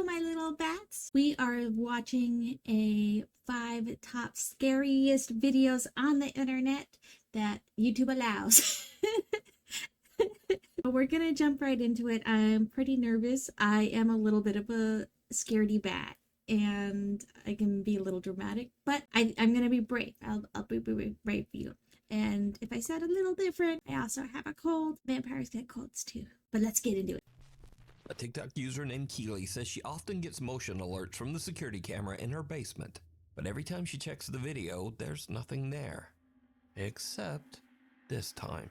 Hello, my little bats. We are watching a 5 top scariest videos on the internet that YouTube allows. We're gonna jump right into it. I'm pretty nervous. I am a little bit of a scaredy bat, and I can be a little dramatic, but I'm gonna be brave. I'll be brave for you. And if I sound a little different, I also have a cold. Vampires get colds too. But let's get into it. A TikTok user named Keely says she often gets motion alerts from the security camera in her basement, but every time she checks the video, there's nothing there. Except this time.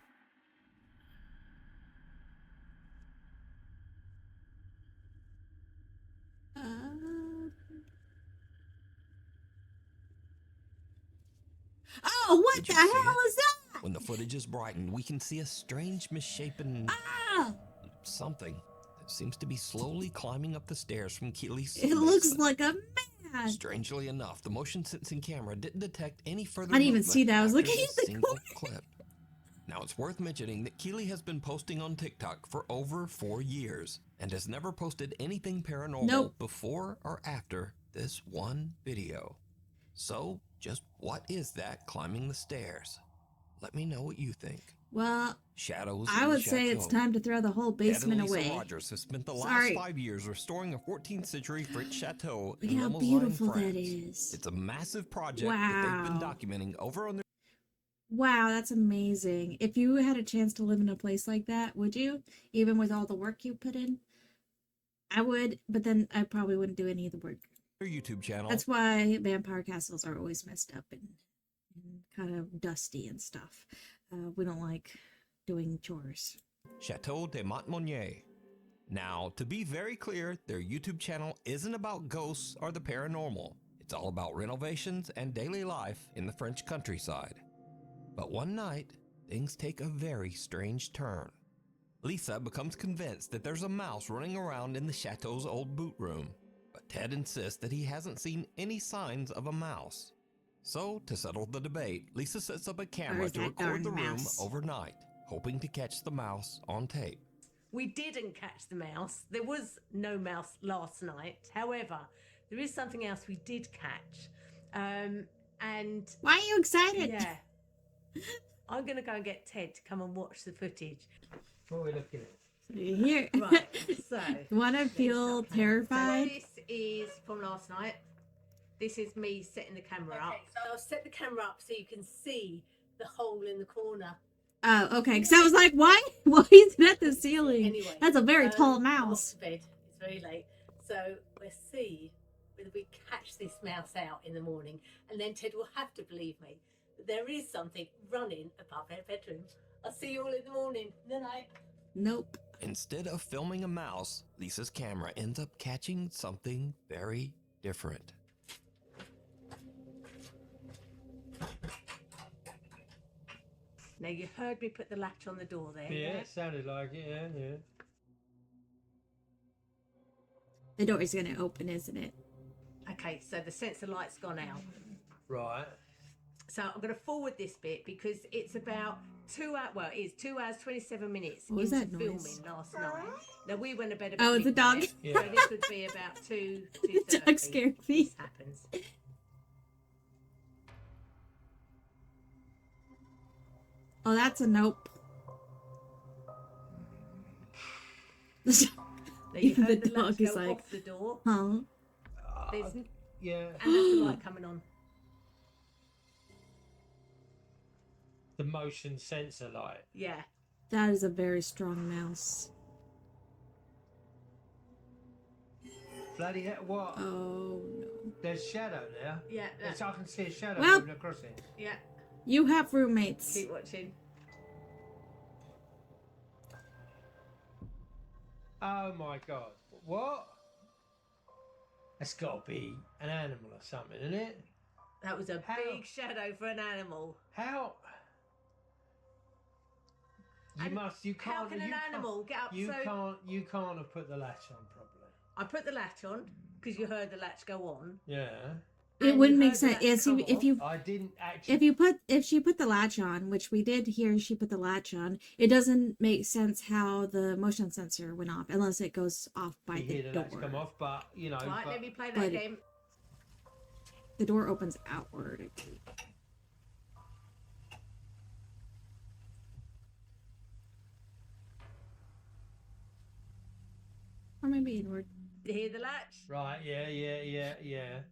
Oh, what the hell is that? When the footage is brightened, we can see a strange misshapen something that seems to be slowly climbing up the stairs from Keely's It looks like a man. Strangely enough, the motion sensing camera didn't detect any further I didn't even see that. I was looking at the single clip. Now, it's worth mentioning that Keely has been posting on TikTok for over 4 years and has never posted anything paranormal before or after this one video. So, just what is that climbing the stairs? Let me know what you think. Well, Shadows I would say it's time to throw the whole basement away. Rogers has spent the last 5 years restoring a 14th century French chateau in how Limousin, beautiful France. that is. It's a massive project that they've been documenting over on their... Wow, that's amazing. If you had a chance to live in a place like that, would you? Even with all the work you put in? I would, but then I probably wouldn't do any of the work. Their YouTube channel. That's why vampire castles are always messed up and kind of dusty and stuff. We don't like doing chores. Chateau de Montmonier. Now, to be very clear, their YouTube channel isn't about ghosts or the paranormal. It's all about renovations and daily life in the French countryside. But one night, things take a very strange turn. Lisa becomes convinced that there's a mouse running around in the chateau's old boot room, but Ted insists that he hasn't seen any signs of a mouse. So, to settle the debate, Lisa sets up a camera to record the room overnight, hoping to catch the mouse on tape. We didn't catch the mouse. There was no mouse last night. However, there is something else we did catch. And why are you excited? Yeah. I'm going to go and get Ted to come and watch the footage. What are we looking at? Here. Right, so... Want to feel terrified? So this is from last night. This is me setting the camera up. So I'll set the camera up so you can see the hole in the corner. Oh, okay. Because I was like, why is it at the ceiling? Anyway, that's a very tall mouse. I'm off to bed. It's very late. So we'll see whether we catch this mouse out in the morning. And then Ted will have to believe me. There is something running above our bedroom. I'll see you all in the morning. Good night. Nope. Instead of filming a mouse, Lisa's camera ends up catching something very different. Now, you heard me put the latch on the door there. Yeah, it sounded like it, yeah. The door is going to open, isn't it? Okay, so the sensor light's gone out. Right. So I'm going to forward this bit because it's about 2 hours, well, it is 2 hours, 27 minutes what into that filming noise? last night. Now, we went to bed about Oh, it's a dog. Yeah. So this would be about 2:30. The dog scared me. This happens. Oh, that's a nope. Even the dog is like, off the door. huh? Yeah. And that's the light coming on. The motion sensor light. Yeah. That is a very strong mouse. Bloody hell, what? Oh, no. There's shadow there. Yeah. Yes, I can see a shadow Well- moving across it. Yeah. You have roommates. Keep watching. Oh my god. What? That's got to be an animal or something, isn't it? That was a big shadow for an animal. How? You can't. How can an animal get up? You can't have put the latch on properly. I put the latch on because you heard the latch go on. Yeah. it And wouldn't you make heard the sense. latch Yeah, come see, if off. you I didn't actually. if she put the latch on, which we did hear she put the latch on, it doesn't make sense how the motion sensor went off unless it goes off by You the hear the door. latch come off, but you know. Right, but let me play that but- again. The door opens outward. I believe. Or maybe inward. You hear the latch? Right, yeah. The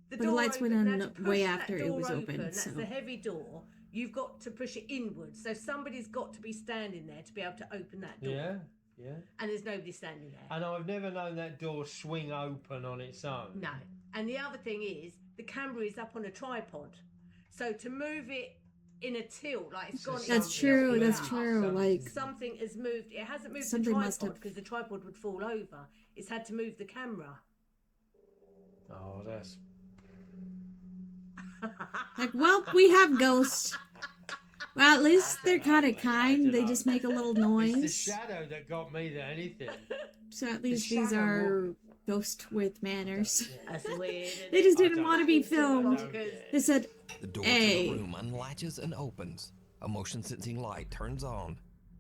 But the door lights went open. on Now, to way push after that it door was open, That's so- the heavy door. You've got to push it inwards. So somebody's got to be standing there to be able to open that door. Yeah. And there's nobody standing there. And I've never known that door swing open on its own. No. And the other thing is, the camera is up on a tripod. So to move it in a tilt, like it's gone. That's it's true. tilted That's up, true. Like something has moved. It hasn't moved Something the must tripod have- because the tripod would fall over. It's had to move the camera. Oh, that's. like, well, we have ghosts. Well, at least they're kind of kind. They just make a little It's the noise. shadow that got me than anything. So at least the these shadow are ghosts with manners. That's weird. They just I didn't don't want to be It's just filmed. bonkers. They said, The door Hey. to the room unlatches and opens. A motion sensing light turns on,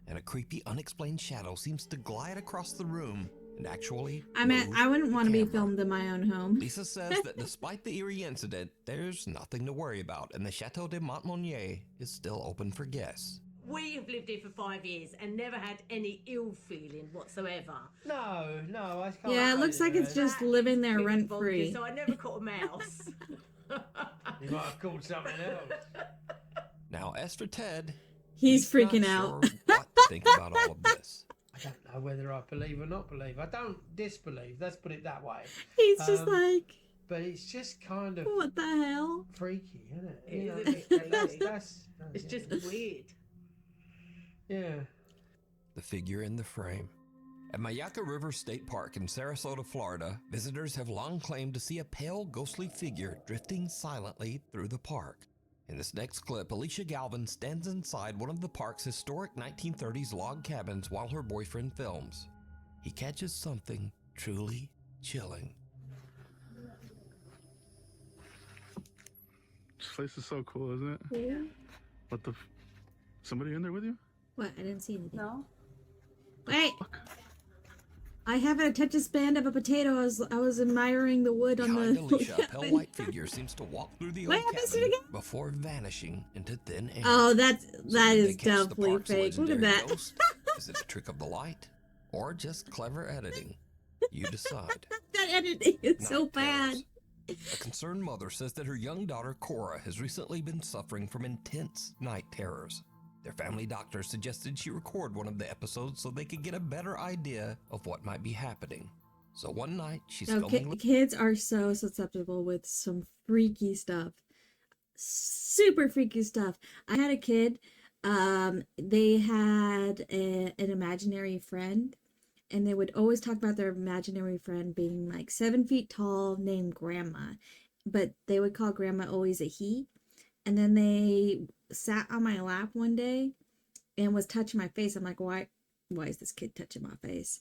and a creepy, unexplained shadow seems to glide across the room and actually. I mean, move I wouldn't the want to be camera. filmed in my own home. Lisa says that despite the eerie incident, there's nothing to worry about, and the Chateau de Montmonier is still open for guests. We have lived here for 5 years and never had any ill feeling whatsoever. No, I can't. Yeah, it say looks like there it's is. just That living is there pretty rent bonkers. free. So I never caught a mouse. You might have called something else. Now, as for Ted, He's not freaking out. sure what to think about all of this. I don't know whether I believe or not believe. I don't disbelieve. Let's put it that way. He's just Um, like, But it's just kind of what the hell? freaky, isn't it? It You is know, a bit freaky. that's It's yeah. just weird. Yeah. The figure in the frame. At Mayaca River State Park in Sarasota, Florida, visitors have long claimed to see a pale, ghostly figure drifting silently through the park. In this next clip, Alicia Galvin stands inside one of the park's historic 1930s log cabins while her boyfriend films. He catches something truly chilling. This place is so cool, isn't it? What the? Somebody in there with you? What? I didn't see anything. No. Wait, Fuck. I have an attention span of a potato. I was admiring the wood on Behind the. Alicia, a pale white figure seems to walk through the old Wait, I missed it cabin again? before vanishing into thin air. Oh, that So that did they is catch the definitely park's fake. Look at legendary that. ghost? Is it a trick of the light? Or just clever editing? You decide. That editing is so Night bad. terrors. A concerned mother says that her young daughter Cora has recently been suffering from intense night terrors. Their family doctor suggested she record one of the episodes so they could get a better idea of what might be happening. So one night she's No, filming kids are so susceptible with some freaky stuff. Super freaky stuff. I had a kid. They had an imaginary friend, and they would always talk about their imaginary friend being like 7 feet tall, named Grandma, but they would call Grandma always a he. And then they sat on my lap one day and was touching my face. I'm like, why is this kid touching my face?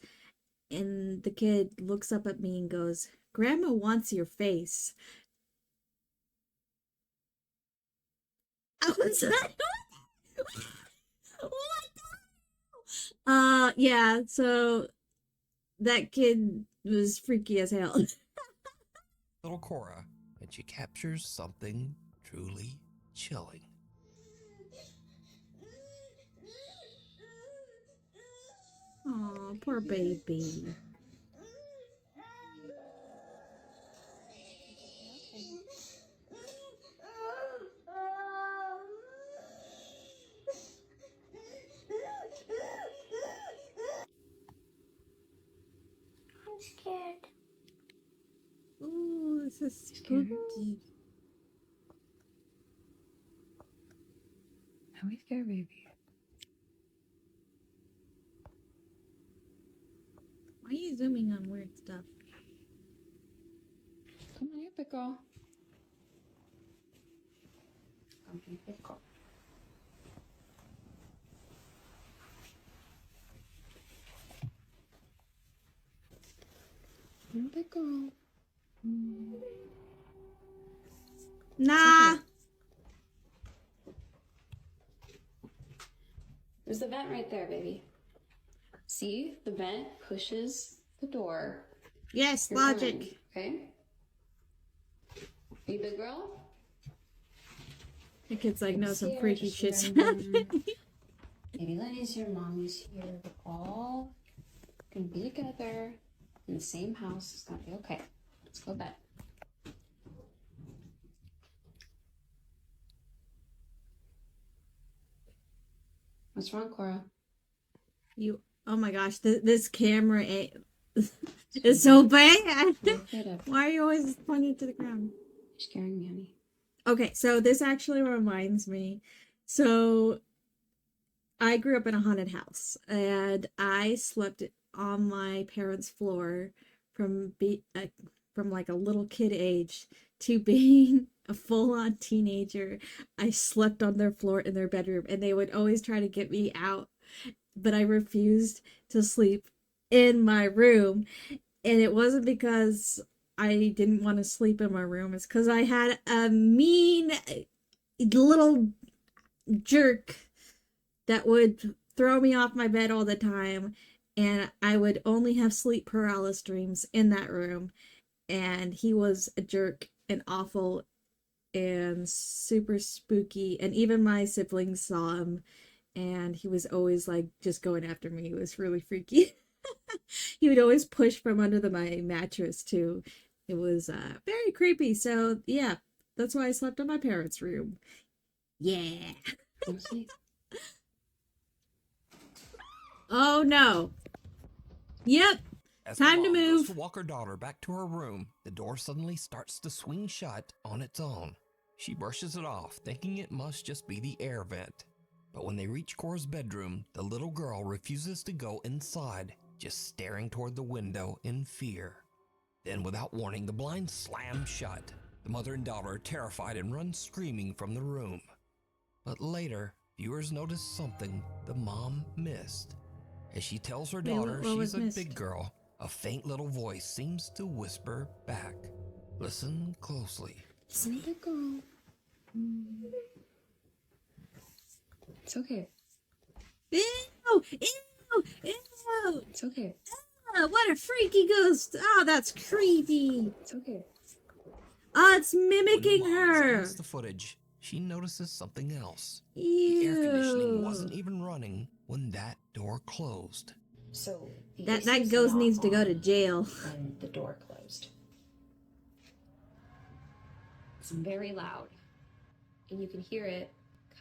And the kid looks up at me and goes, Grandma wants your face. I was like, what? Yeah, so that kid was freaky as hell. little Cora, and she captures something truly chilling. Oh, poor baby. I'm scared. Ooh, this is spooky. How we scare baby? Why are you zooming on weird stuff? Come on, here, pickle. Come here, pickle. Come here, pickle. Nah. There's the vent right there, baby. See? The vent pushes the door. Yes, You're logic. fine, okay? Are you big girl? The kid's like, no, some Here, freaky just shit's remember, happening. Baby Lenny's here, mommy's here. We're all gonna be together in the same house. It's gonna be okay. Let's go to bed. What's wrong, Cora? You, oh my gosh, this camera is so bad. Why are you always pointing to the ground? You're scaring me, honey. Okay, so this actually reminds me. So I grew up in a haunted house, and I slept on my parents' floor from like a little kid age to being a full-on teenager. I slept on their floor in their bedroom, and they would always try to get me out, but I refused to sleep in my room. And it wasn't because I didn't want to sleep in my room, it's because I had a mean little jerk that would throw me off my bed all the time, and I would only have sleep paralysis dreams in that room. And he was a jerk and awful and super spooky, and even my siblings saw him, and he was always like just going after me. It was really freaky. He would always push from under my mattress too. It was very creepy. So yeah, that's why I slept in my parents' room. Yeah. Oh no. Yep. As Time the to mom goes move. to walk her daughter back to her room, the door suddenly starts to swing shut on its own. She brushes it off, thinking it must just be the air vent. But when they reach Cora's bedroom, the little girl refuses to go inside, just staring toward the window in fear. Then, without warning, the blinds slam shut. The mother and daughter are terrified and run screaming from the room. But later, viewers notice something the mom missed. As she tells her Wait, daughter what was she's a missed? big girl, a faint little voice seems to whisper back. Listen closely. Listen, big girl. It's okay. Ew! Ew! Ew! It's okay. Oh, what a freaky ghost! Oh, that's creepy. It's okay. Oh, it's When the mimicking mom her. examines the footage, she notices something else. The air conditioning wasn't Ew. even running when that door closed. So the That AC was ghost not needs to go on to jail. when the door closed. It's very loud, and you can hear it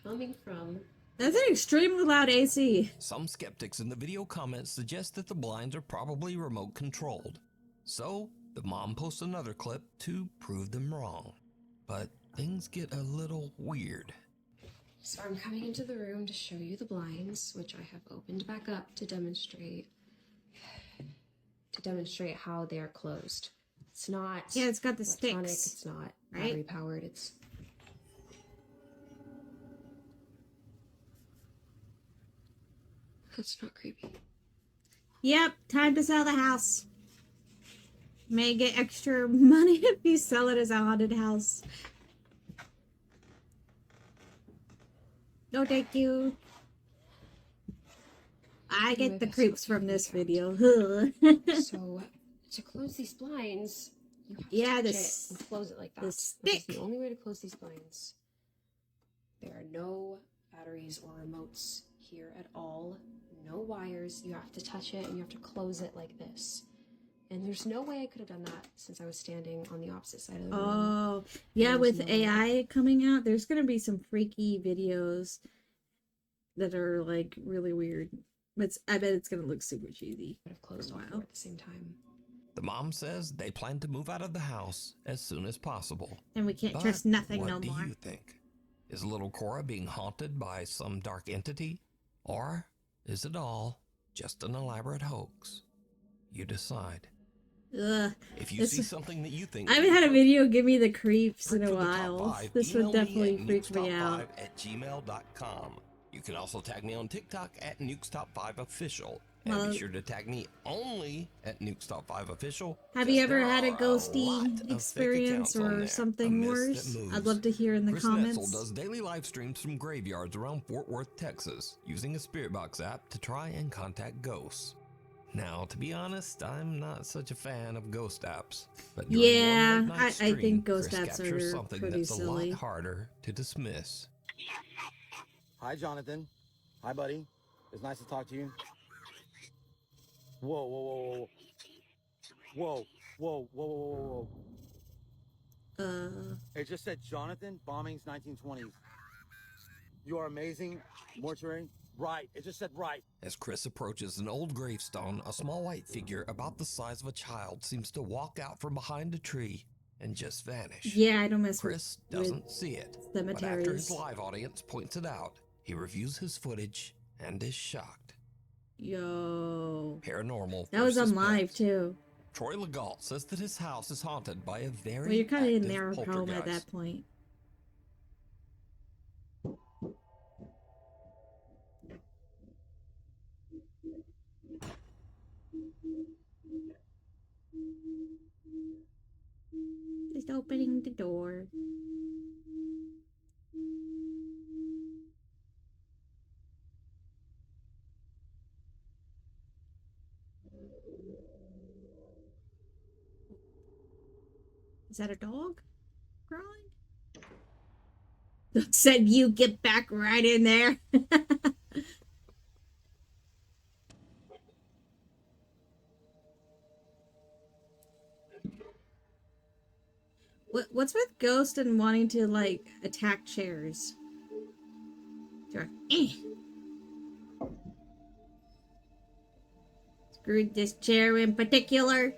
coming from. That's an extremely loud AC. Some skeptics in the video comments suggest that the blinds are probably remote controlled. So, the mom posts another clip to prove them wrong. But things get a little weird. So I'm coming into the room to show you the blinds, which I have opened back up to demonstrate how they are closed. It's not. Yeah, it's got the electronic, sticks. It's not right? battery powered. It's. That's not creepy. Yep, time to sell the house. May get extra money if you sell it as a haunted house. No, thank you. I get the creeps from this video. So, to close these blinds, you have to Yeah, touch this- it and close it like that. the Which is stick. the only way to close these blinds. There are no batteries or remotes here at all. No wires. You have to touch it and you have to close it like this. And there's no way I could have done that since I was standing on the opposite side of the room. Oh, yeah, There's with no way. AI coming out, there's gonna be some freaky videos that are like really weird. But I bet it's gonna look super cheesy. Could have closed all Wow. four at the same time. The mom says they plan to move out of the house as soon as possible. And we can't But trust nothing what no do more. you think? Is little Cora being haunted by some dark entity? Or is it all just an elaborate hoax? You decide. Ugh. If you This- see something that you think... I haven't had a video give me the creeps in Print a for the top while. five, This email would me definitely at freak me out. nukestop5@gmail.com. You can also tag me on TikTok at nukestop5official And be Well, sure to tag me only at NukesTop5Official. have you ever There had a are a lot ghosty of fake experience accounts on or there. A something mist that worse? I'd moves. love to hear in the Chris Netzel comments. does daily live streams from graveyards around Fort Worth, Texas, using a Spirit Box app to try and contact ghosts. Now, to be honest, I'm not such a fan of ghost apps, but during Yeah, one late night I stream, think ghost Chris apps captures are something pretty that's a silly. lot harder to dismiss. Hi, Jonathan. Hi, buddy. It's nice to talk to you. Whoa, whoa, whoa, whoa, whoa, whoa, whoa, whoa, whoa, whoa. It just said Jonathan, bombings 1920s. You are amazing. Mortuary. Right. It just said right. As Chris approaches an old gravestone, a small white figure about the size of a child seems to walk out from behind a tree and just vanish. Yeah, I don't mess Chris doesn't see it, but after his live audience points it out, he reviews his footage and is shocked. Yo. Paranormal. That was on versus live pets. too. Troy Legault says that his house is haunted by a very Well, you're kind of in active their home poltergeist. at that point. Just opening the door. Is that a dog crawling? Said you get back right in there. What's with Ghost and wanting to like attack chairs? Sure. Screwed this chair in particular.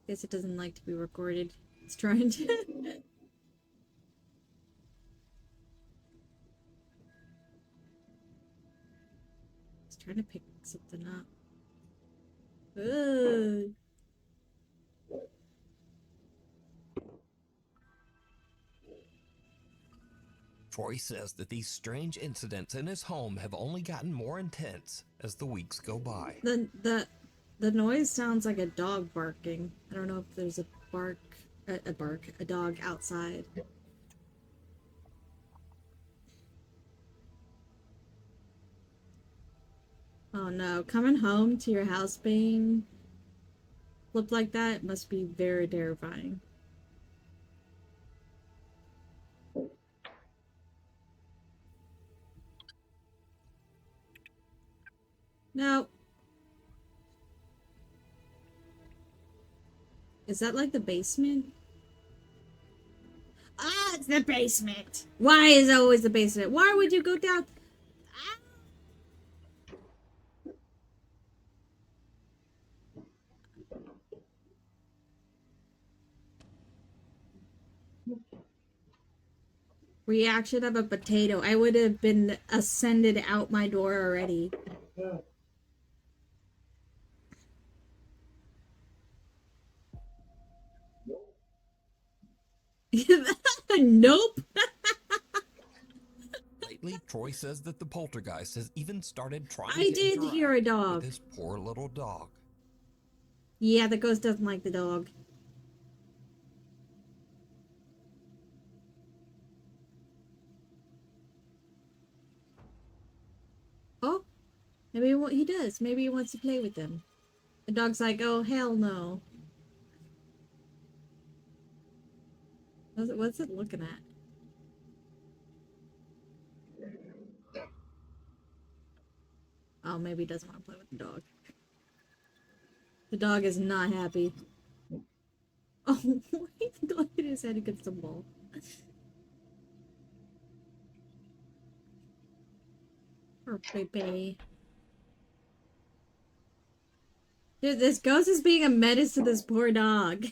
Guess it doesn't like to be recorded. It's trying to. It's trying to pick something up. Ugh. Troy says that these strange incidents in his home have only gotten more intense as the weeks go by. The noise sounds like a dog barking. I don't know if there's a dog outside. Oh no, coming home to your house being flipped like that must be very terrifying. No. Is that like the basement? Ah, it's the basement. Why is it always the basement? Why would you go down? Ah. Reaction of a potato. I would have been ascended out my door already. Nope. Lately, Troy says that the poltergeist has even started trying I to did interact hear a dog. with his poor little dog. Yeah, the ghost doesn't like the dog. Oh, maybe what he does. Maybe he wants to play with them. The dog's like, oh, hell no. What's it looking at? Oh, maybe he doesn't want to play with the dog. The dog is not happy. Oh, look at his head against the wall. Poor baby. Dude, this ghost is being a menace to this poor dog.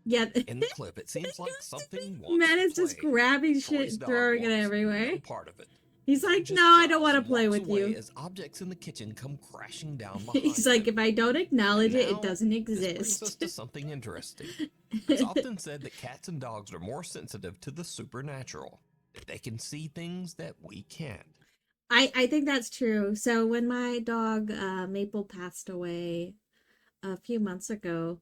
Yeah. In the clip, it seems like something wants Man to is just play. grabbing Troy's shit and dog throwing it wants everywhere. no part of it. He's The like, dog just no, I don't growls want to and play walks with away you. as objects in the kitchen come crashing down He's behind like, him. if I don't acknowledge And it, it now, doesn't This brings us exist. to something interesting. It's often said that cats and dogs are more sensitive to the supernatural, that they can see things that we can't. I think that's true. So when my dog Maple passed away a few months ago,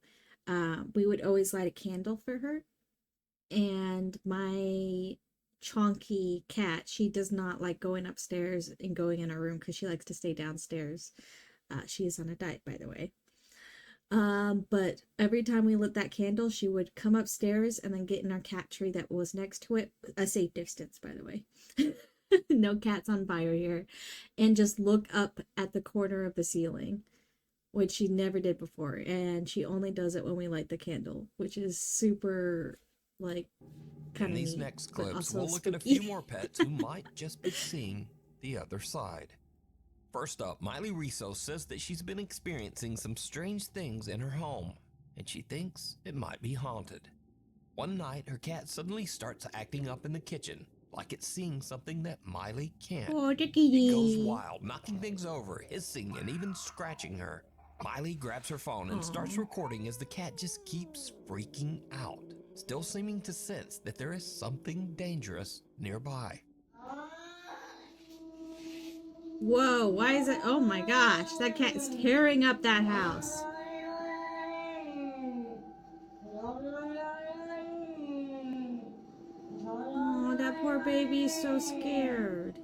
we would always light a candle for her. And my chonky cat, she does not like going upstairs and going in her room because she likes to stay downstairs. She is on a diet, by the way. But every time we lit that candle, she would come upstairs and then get in our cat tree that was next to it, a safe distance, by the way. No cats on fire here, and just look up at the corner of the ceiling, which she never did before. And she only does it when we light the candle, which is super, like, kind In of these neat, next but clips, also we'll look at a spooky. few more pets who might just be seeing the other side. First up, Miley Riso says that she's been experiencing some strange things in her home, and she thinks it might be haunted. One night, her cat suddenly starts acting up in the kitchen, like it's seeing something that Miley can't. Oh, the It goes kitty. wild, knocking things over, hissing, and even scratching her. Miley grabs her phone and starts Aw. recording as the cat just keeps freaking out, still seeming to sense that there is something dangerous nearby. Whoa, why is it? Oh my gosh, that cat is tearing up that house. Oh, that poor baby is so scared.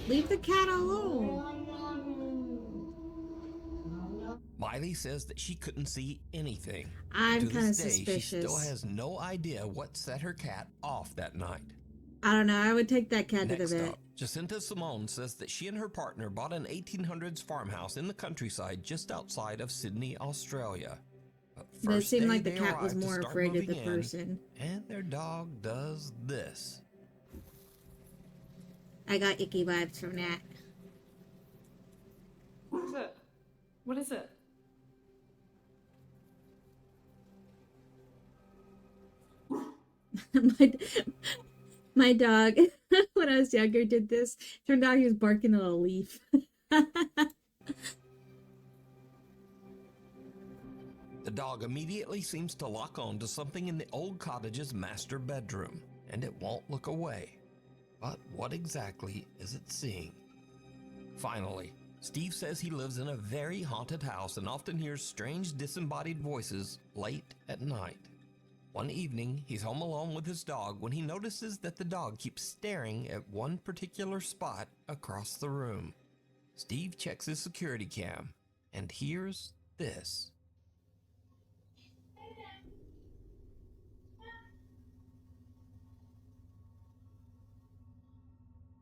Leave the cat alone. Miley says that she couldn't see anything. I'm To kind this of day, she still suspicious. has no idea what set her cat off that night. I don't know. I would take that cat to the Next vet. up, Jacinta Simone says that she and her partner bought an 1800s farmhouse in the countryside just outside of Sydney, Australia. But But it first seemed day like the they cat was arrive to more start afraid of the moving in, person. and their dog does this. I got icky vibes from that. What is it? What is it? my, my dog, when I was younger, did this. Turned out he was barking at a leaf. The dog immediately seems to lock on to something in the old cottage's master bedroom, and it won't look away. But what exactly is it seeing? Finally, Steve says he lives in a very haunted house and often hears strange disembodied voices late at night. One evening, he's home alone with his dog when he notices that the dog keeps staring at one particular spot across the room. Steve checks his security cam and hears this.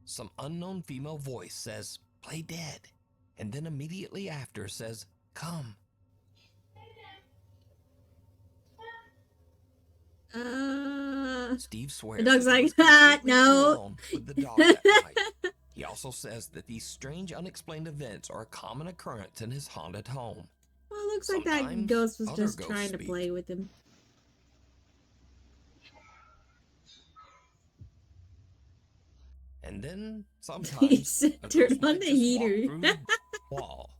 Some unknown female voice says, "Play dead," and then immediately after says, "Come." Steve swears The dog's that he like, was completely no. alone with the dog that night. He also says that these strange unexplained events are a common occurrence in his haunted home. Well, it looks like that Sometimes ghost was other just ghosts trying to speak. play with him. And then He sometimes said, a "Turn ghost on might the just walk heater." through the wall.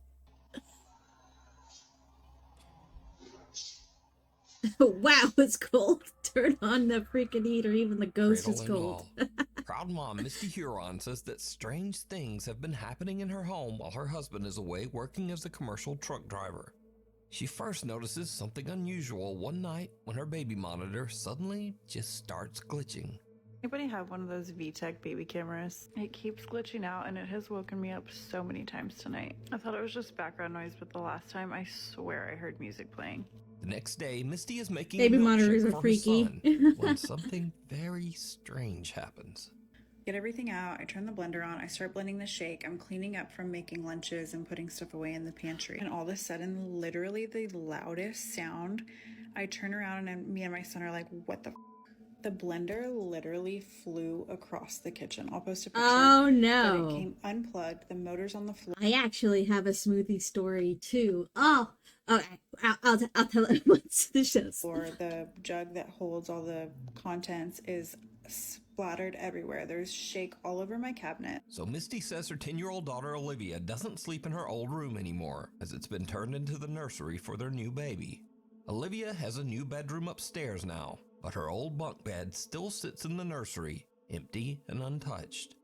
Wow, it's cold. Turn on the freaking heater. Even the ghost Cradle is and cold. all. Proud mom Misty Huron says that strange things have been happening in her home while her husband is away working as a commercial truck driver. She first notices something unusual one night when her baby monitor suddenly just starts glitching. Anybody have one of those VTech baby cameras? It keeps glitching out and it has woken me up so many times tonight. I thought it was just background noise, but the last time I swear I heard music playing. The next day, Misty is making Baby a monitors milkshake are for her freaky. son when something very strange happens. Get everything out, I turn the blender on, I start blending the shake, I'm cleaning up from making lunches and putting stuff away in the pantry. And all of a sudden, literally the loudest sound, I turn around and me and my son are like, what the f-? The blender literally flew across the kitchen. I'll post a picture. Oh But no. it came unplugged. The motor's on the floor. I actually have a smoothie story too. Oh, okay. I'll tell it once the show's. Or the jug that holds all the contents is splattered everywhere. There's shake all over my cabinet. So Misty says her 10-year-old daughter Olivia doesn't sleep in her old room anymore, as it's been turned into the nursery for their new baby. Olivia has a new bedroom upstairs now, but her old bunk bed still sits in the nursery, empty and untouched.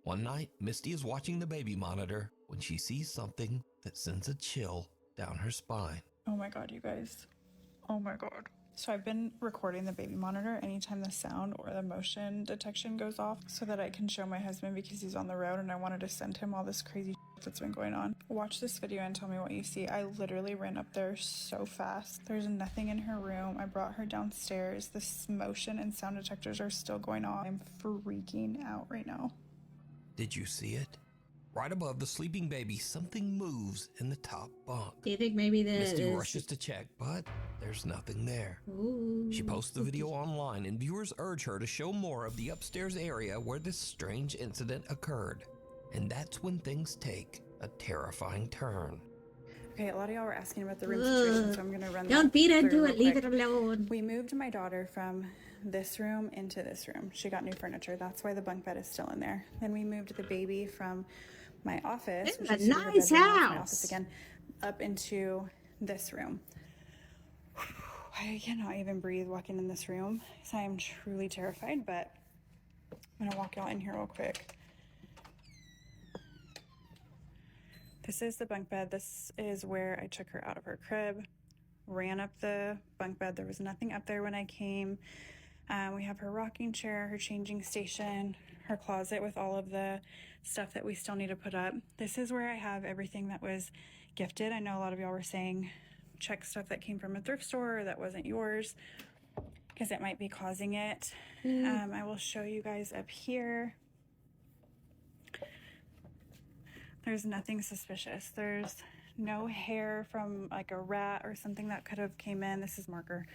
One night, Misty is watching the baby monitor when she sees something that sends a chill down her spine. Oh my god, you guys. Oh my god. So I've been recording the baby monitor anytime the sound or the motion detection goes off so that I can show my husband because he's on the road and I wanted to send him all this crazy shit that's been going on. Watch this video and tell me what you see. I literally ran up there so fast. There's nothing in her room. I brought her downstairs. This motion and sound detectors are still going on. I'm freaking out right now. Did you see it? Right above the sleeping baby, something moves in the top bunk. Do you think maybe this Misty is... rushes to check, but there's nothing there. Ooh. She posts the video online, and viewers urge her to show more of the upstairs area where this strange incident occurred. And that's when things take a terrifying turn. Okay, a lot of y'all were asking about the room situation, so I'm gonna run Don't that beat through into real it, leave quick. it alone. We moved my daughter from this room into this room. She got new furniture. That's why the bunk bed is still in there. Then we moved the baby from my office, This which is a is her nice bedroom, now it's my house. office again, up into this room. I cannot even breathe walking in this room, so I am truly terrified, but I'm gonna walk y'all in here real quick. This is the bunk bed. This is where I took her out of her crib, ran up the bunk bed. There was nothing up there when I came. We have her rocking chair, her changing station, her closet with all of the stuff that we still need to put up. This is where I have everything that was gifted. I know a lot of y'all were saying check stuff that came from a thrift store or that wasn't yours because it might be causing it. I will show you guys up here. There's nothing suspicious. There's no hair from like a rat or something that could have came in. This is marker.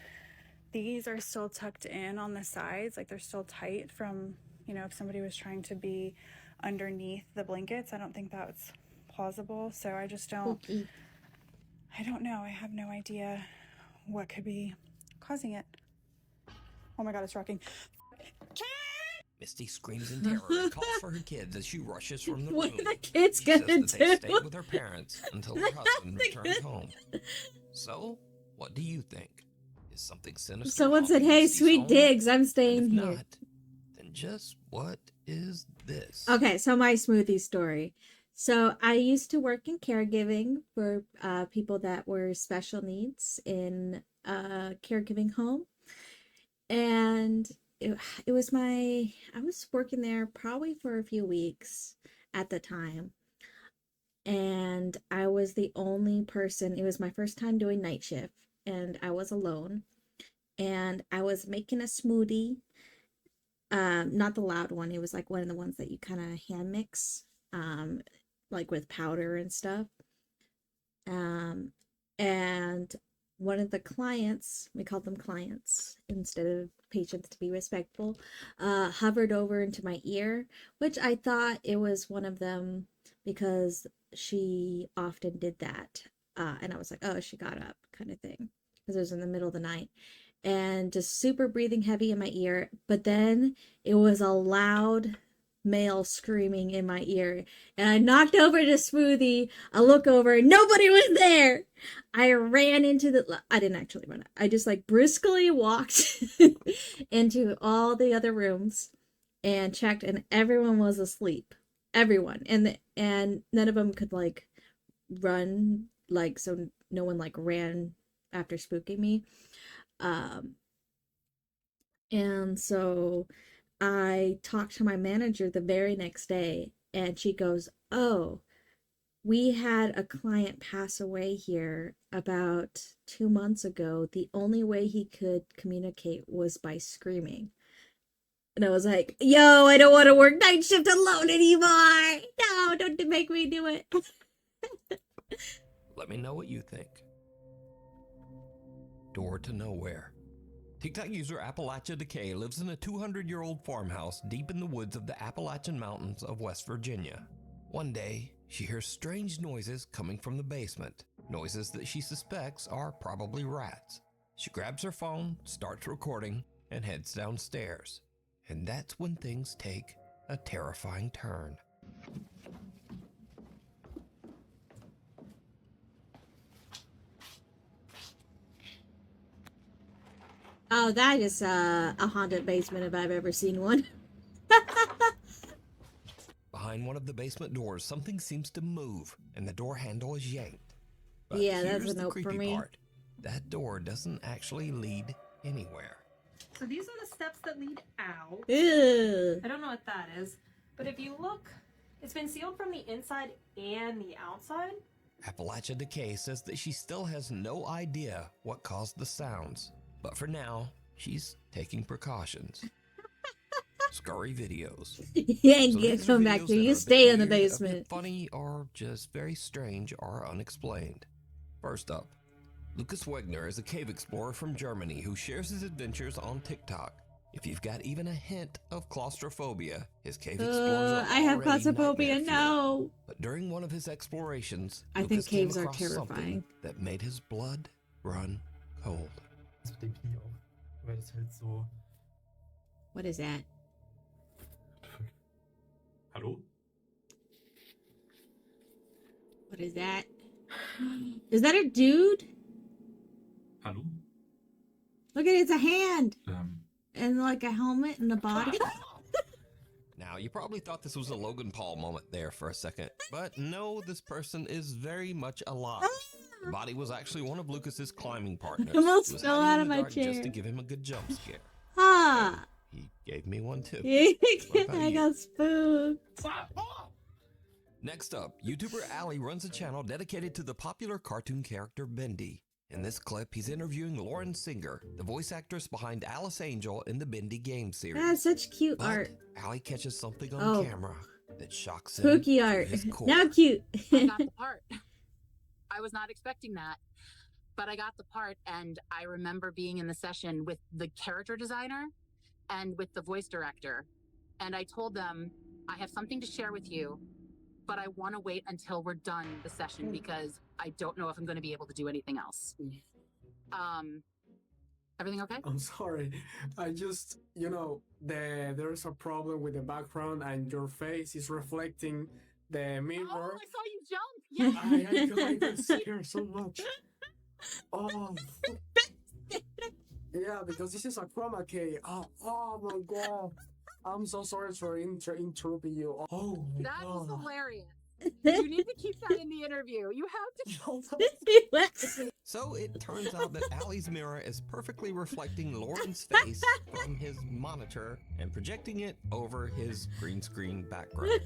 These are still tucked in on the sides, like they're still tight from, you know, if somebody was trying to be underneath the blankets. I don't think that's plausible. So I just don't, I don't know. I have no idea what could be causing it. Oh my God, it's rocking. Misty screams in terror and calls for her kids as she rushes from the room. What are the kids She gonna says that they do? stay with her parents until her husband returns home. So, what do you think? Is something sinister? Someone said, haunting "Hey, Misty's sweet home? digs, I'm And staying if here." not, then just what is this? Okay, so my smoothie story. So I used to work in caregiving for people that were special needs in a caregiving home. And it was I was working there probably for a few weeks at the time. And I was the only person, it was my first time doing night shift, and I was alone. And I was making a smoothie. Not the loud one. It was like one of the ones that you kind of hand mix, like with powder and stuff. And one of the clients, we called them clients instead of patients to be respectful, hovered over into my ear, which I thought it was one of them because she often did that. And I was like, oh, she got up kind of thing because it was in the middle of the night. And just super breathing heavy in my ear. But then it was a loud male screaming in my ear. And I knocked over the smoothie. I look over, nobody was there. I ran into I didn't actually run. I just like briskly walked into all the other rooms and checked, and everyone was asleep. Everyone. And none of them could like run, like, so no one like ran after spooking me. And so I talked to my manager the very next day, and she goes, oh, we had a client pass away here about 2 months ago. The only way he could communicate was by screaming. And I was like, yo, I don't want to work night shift alone anymore. No, don't make me do it. Let me know what you think. Door to Nowhere TikTok user Appalachia Decay lives in a 200-year-old farmhouse deep in the woods of the Appalachian Mountains of West Virginia. One day, she hears strange noises coming from the basement, noises that she suspects are probably rats. She grabs her phone, starts recording, and heads downstairs. And that's when things take a terrifying turn. Oh, that is a haunted basement if I've ever seen one. Behind one of the basement doors, something seems to move, and the door handle is yanked. But Yeah, that's here's a the nope for creepy me. part. That door doesn't actually lead anywhere. So these are the steps that lead out. Ew. I don't know what that is, but if you look, it's been sealed from the inside and the outside. Appalachia Decay says that she still has no idea what caused the sounds, but for now, she's taking precautions. Scary videos. You ain't So gonna these are come back videos here. that You are a bit stay in the weird, a bit basement. funny, or just very strange or unexplained. First up, Lucas Wegner is a cave explorer from Germany who shares his adventures on TikTok. If you've got even a hint of claustrophobia, his cave explorers are I have already claustrophobia. nightmare fuel. No. But during one of his explorations, I think Lucas came caves are across something terrifying. that made his blood run cold. Mit dem Knie auf, weil das halt so. What is that? Hallo? What is that? Is that a dude? Hallo? Look at it, it's a hand. Ähm, And like a helmet and a body. Now, you probably thought this was a Logan Paul moment there for a second, but no, this person is very much alive. The body was actually one of Lucas's climbing partners. I almost He was fell hiding out in of the my dark just chair. to give him a good jump scare. Ah. He gave me one too. What about I you? got spooked. Next up, YouTuber Ali runs a channel dedicated to the popular cartoon character Bendy. In this clip, he's interviewing Lauren Singer, the voice actress behind Alice Angel in the Bendy game series. That's such cute But art. Ali catches something on Oh. camera that shocks him Spooky to art. his core. Now cute. I got the part. I was not expecting that, but I got the part, and I remember being in the session with the character designer and with the voice director, and I told them, I have something to share with you, but I want to wait until we're done the session because I don't know if I'm going to be able to do anything else. Everything okay? I'm sorry. I just, there's a problem with the background and your face is reflecting the mirror. Oh, I saw you jump. Yeah. I got scared so much. Oh. Yeah, because this is a chroma key. Oh my god. I'm so sorry for interrupting you. Oh my That god. is hilarious. You need to keep that in the interview. You have to. So it turns out that Ali's mirror is perfectly reflecting Lauren's face from his monitor and projecting it over his green screen background.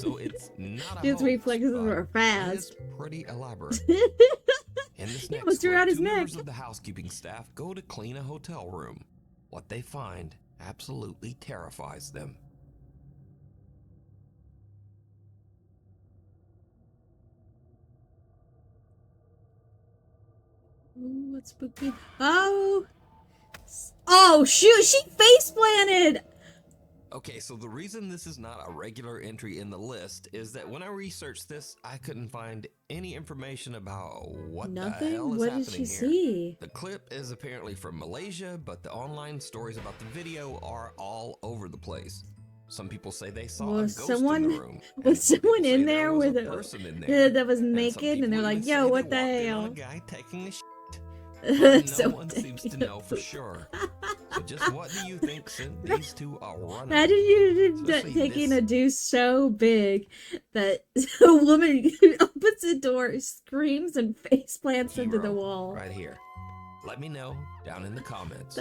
So it's not a His hoax, reflexes but were it fast. is pretty elaborate. In this He next almost threw clip, out his two neck. members of the housekeeping staff go to clean a hotel room. What they find absolutely terrifies them. Ooh, what's spooky? Oh! Oh, shoot! She face planted! Okay, so the reason this is not a regular entry in the list is that when I researched this, I couldn't find any information about what the hell Nothing? is What happening did she here. see? The clip is apparently from Malaysia, but the online stories about the video are all over the place. Some people say they saw a Was ghost someone in the room. was someone say in there there was with a a person in there. that was And some naked, and they're people like, even "Yo, say what the they walked in on hell?" a guy taking a shit. But no So one seems to know for sure. So just what do you think sent these two a running? Imagine you Especially taking this- a deuce so big that a woman opens the door, screams, and face plants into the hero wall. right here. Let me know down in the comments.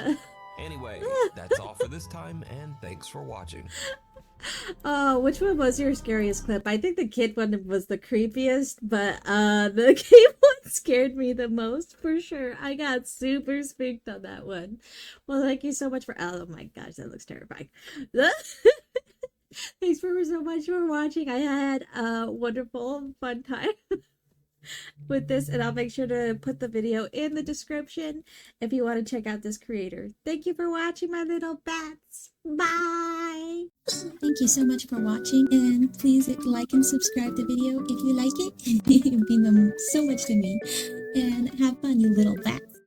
Anyway, that's all for this time, and thanks for watching. Oh, which one was your scariest clip? I think the kid one was the creepiest, but the cave one scared me the most for sure. I got super spooked on that one. Well, thank you so much for. Oh my gosh, that looks terrifying. Thanks for so much for watching. I had a wonderful, fun time. with this, and I'll make sure to put the video in the description if you want to check out this creator. Thank you for watching, my little bats. Bye! Thank you so much for watching, and please like and subscribe the video if you like it. It would mean so much to me. And have fun, you little bat.